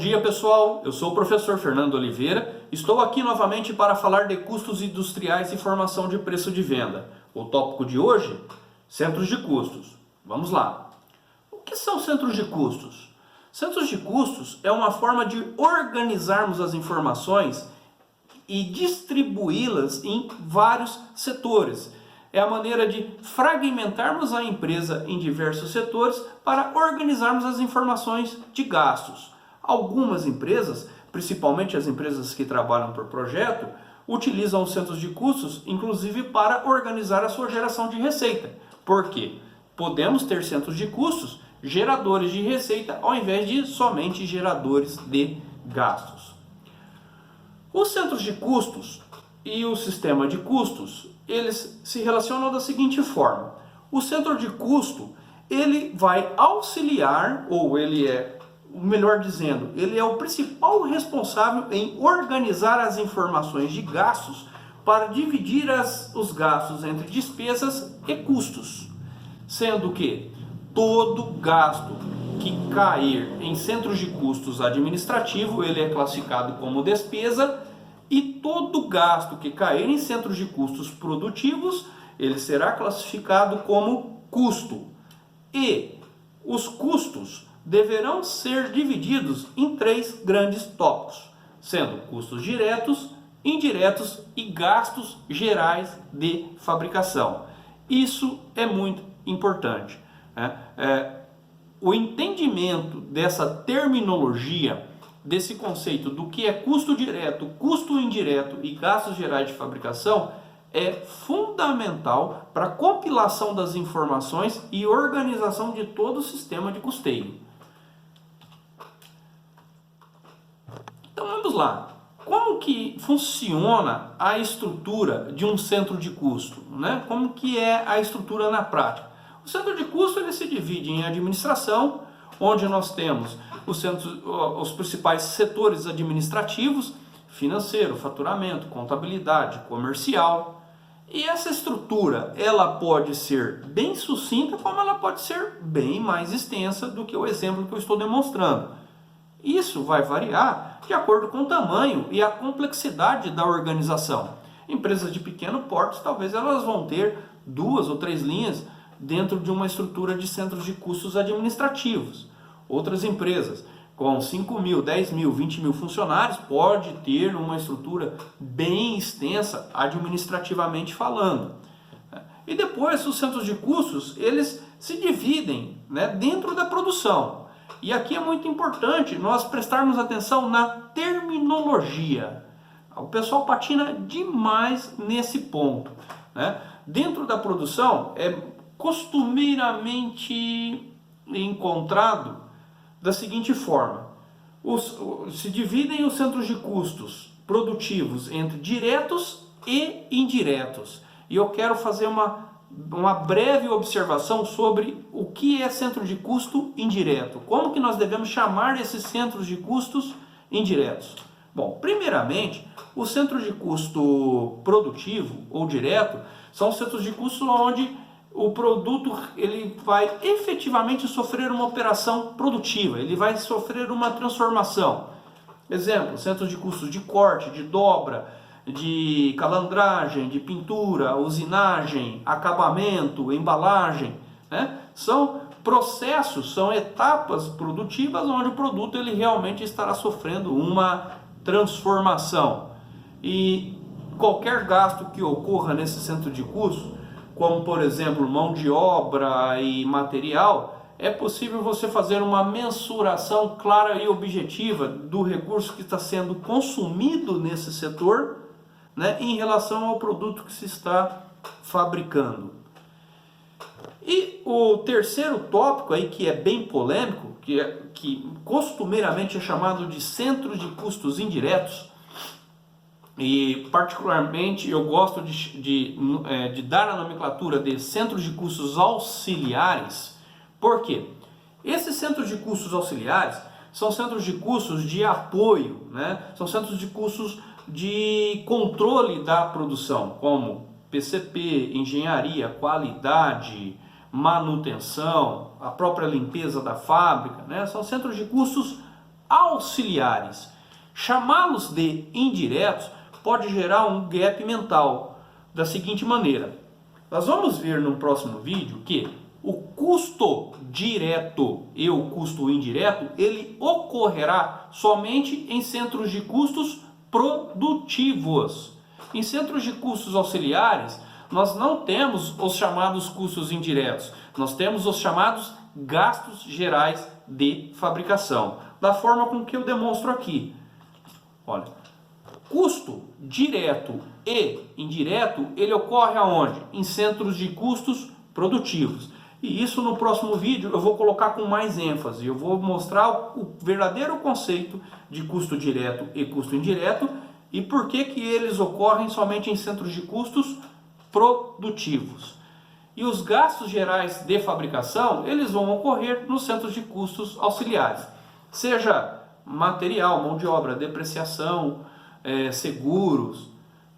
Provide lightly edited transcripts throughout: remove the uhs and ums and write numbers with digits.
dia, pessoal, eu sou o professor Fernando Oliveira, estou aqui novamente para falar de custos industriais e formação de preço de venda. O tópico de hoje, centros de custos. Vamos lá. O que são centros de custos? Centros de custos é uma forma de organizarmos as informações e distribuí-las em vários setores. É a maneira de fragmentarmos a empresa em diversos setores para organizarmos as informações de gastos. Algumas empresas, principalmente as empresas que trabalham por projeto, utilizam os centros de custos, inclusive para organizar a sua geração de receita. Por quê? Podemos ter centros de custos geradores de receita ao invés de somente geradores de gastos. Os centros de custos e o sistema de custos, eles se relacionam da seguinte forma. O centro de custo, ele vai auxiliar, ou ele é, melhor dizendo, ele é o principal responsável em organizar as informações de gastos para dividir os gastos entre despesas e custos. Sendo que todo gasto que cair em centros de custos administrativo, ele é classificado como despesa, e todo gasto que cair em centros de custos produtivos, ele será classificado como custo. E os custos deverão ser divididos em três grandes tópicos, sendo custos diretos, indiretos e gastos gerais de fabricação. Isso é muito importante. O entendimento dessa terminologia, desse conceito do que é custo direto, custo indireto e gastos gerais de fabricação é fundamental para a compilação das informações e organização de todo o sistema de custeio. Então vamos lá. Como que funciona a estrutura de um centro de custo, né? Como que é a estrutura na prática? O centro de custo ele se divide em administração, onde nós temos os principais setores administrativos, financeiro, faturamento, contabilidade, comercial. E essa estrutura, ela pode ser bem sucinta, como ela pode ser bem mais extensa do que o exemplo que eu estou demonstrando. Isso vai variar de acordo com o tamanho e a complexidade da organização. Empresas de pequeno porte, talvez elas vão ter 2 ou 3 linhas dentro de uma estrutura de centros de custos administrativos. Outras empresas com 5 mil, 10 mil, 20 mil funcionários pode ter uma estrutura bem extensa administrativamente falando. E depois os centros de custos, eles se dividem, né, dentro da produção. E aqui é muito importante nós prestarmos atenção na terminologia. O pessoal patina demais nesse ponto, né? Dentro da produção é costumeiramente encontrado da seguinte forma: se dividem os centros de custos produtivos entre diretos e indiretos. E eu quero fazer uma breve observação sobre o que é centro de custo indireto. Como que nós devemos chamar esses centros de custos indiretos? Bom, primeiramente, o centro de custo produtivo ou direto são centros de custo onde o produto ele vai efetivamente sofrer uma operação produtiva, ele vai sofrer uma transformação. Exemplo, centros de custos de corte, de dobra, de calandragem, de pintura, usinagem, acabamento, embalagem, né? São processos, são etapas produtivas onde o produto ele realmente estará sofrendo uma transformação. E qualquer gasto que ocorra nesse centro de custos, como por exemplo mão de obra e material, é possível você fazer uma mensuração clara e objetiva do recurso que está sendo consumido nesse setor, né, em relação ao produto que se está fabricando. E o terceiro tópico aí, que é bem polêmico, que costumeiramente é chamado de centros de custos indiretos, e particularmente eu gosto de dar a nomenclatura de centros de custos auxiliares. Por quê? Esses centros de custos auxiliares são centros de custos de apoio, né? São centros de custos de controle da produção, como PCP, engenharia, qualidade, manutenção, a própria limpeza da fábrica, né? São centros de custos auxiliares. Chamá-los de indiretos pode gerar um gap mental da seguinte maneira. Nós vamos ver no próximo vídeo que o custo direto e o custo indireto, ele ocorrerá somente em centros de custos produtivos. Em centros de custos auxiliares, nós não temos os chamados custos indiretos, nós temos os chamados gastos gerais de fabricação, da forma com que eu demonstro aqui. Olha, custo direto e indireto, ele ocorre aonde? Em centros de custos produtivos. E isso no próximo vídeo eu vou colocar com mais ênfase. Eu vou mostrar o verdadeiro conceito de custo direto e custo indireto e por que eles ocorrem somente em centros de custos produtivos. E os gastos gerais de fabricação, eles vão ocorrer nos centros de custos auxiliares. Seja material, mão de obra, depreciação, seguros,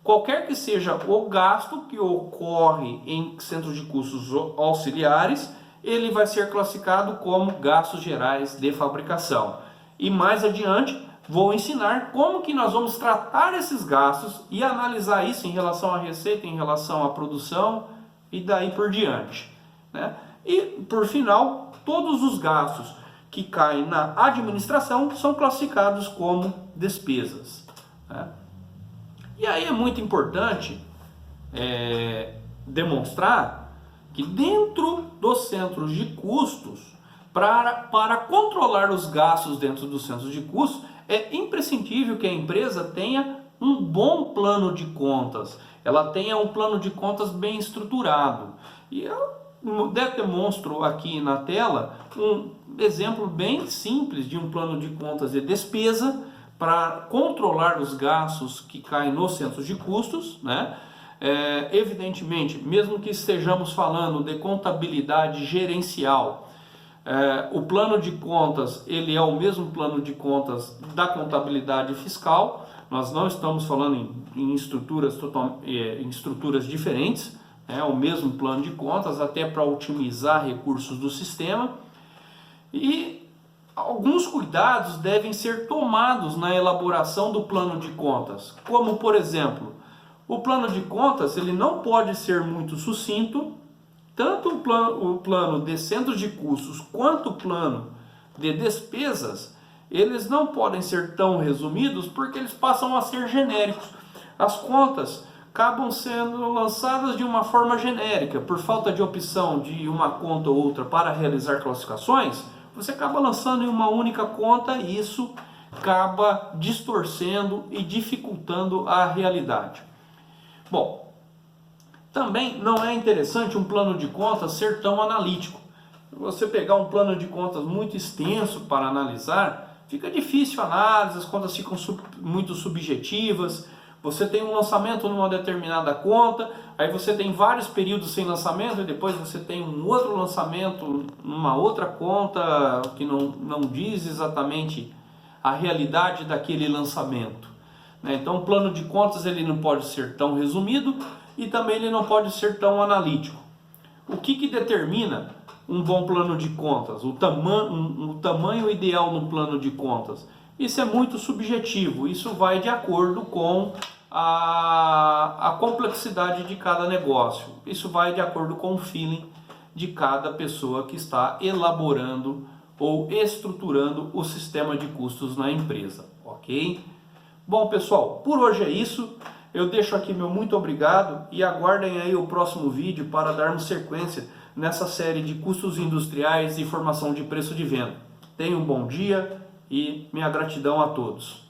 qualquer que seja o gasto que ocorre em centros de custos auxiliares, ele vai ser classificado como gastos gerais de fabricação. E mais adiante, vou ensinar como que nós vamos tratar esses gastos e analisar isso em relação à receita, em relação à produção e daí por diante, né? E por final, todos os gastos que caem na administração são classificados como despesas, né? E aí é muito importante demonstrar que dentro dos centros de custos, para controlar os gastos dentro dos centros de custos, é imprescindível que a empresa tenha um bom plano de contas, ela tenha um plano de contas bem estruturado. E eu demonstro aqui na tela um exemplo bem simples de um plano de contas de despesa para controlar os gastos que caem nos centros de custos, né? Evidentemente, mesmo que estejamos falando de contabilidade gerencial, o plano de contas ele é o mesmo plano de contas da contabilidade fiscal. Nós não estamos falando em estruturas diferentes, é o mesmo plano de contas, até para otimizar recursos do sistema. E alguns cuidados devem ser tomados na elaboração do plano de contas, como por exemplo, o plano de contas ele não pode ser muito sucinto. Tanto o plano de centros de custos quanto o plano de despesas, eles não podem ser tão resumidos porque eles passam a ser genéricos. As contas acabam sendo lançadas de uma forma genérica, por falta de opção de uma conta ou outra para realizar classificações, você acaba lançando em uma única conta e isso acaba distorcendo e dificultando a realidade. Bom, também não é interessante um plano de contas ser tão analítico. Se você pegar um plano de contas muito extenso para analisar, fica difícil a análise, as contas ficam muito subjetivas. Você tem um lançamento numa determinada conta, aí você tem vários períodos sem lançamento e depois você tem um outro lançamento numa outra conta que não diz exatamente a realidade daquele lançamento, né? Então o plano de contas ele não pode ser tão resumido e também ele não pode ser tão analítico. O que determina um bom plano de contas? O tamanho ideal no plano de contas? Isso é muito subjetivo, isso vai de acordo com a complexidade de cada negócio. Isso vai de acordo com o feeling de cada pessoa que está elaborando ou estruturando o sistema de custos na empresa, ok? Bom pessoal, por hoje é isso. Eu deixo aqui meu muito obrigado e aguardem aí o próximo vídeo para darmos sequência nessa série de custos industriais e formação de preço de venda. Tenham um bom dia e minha gratidão a todos.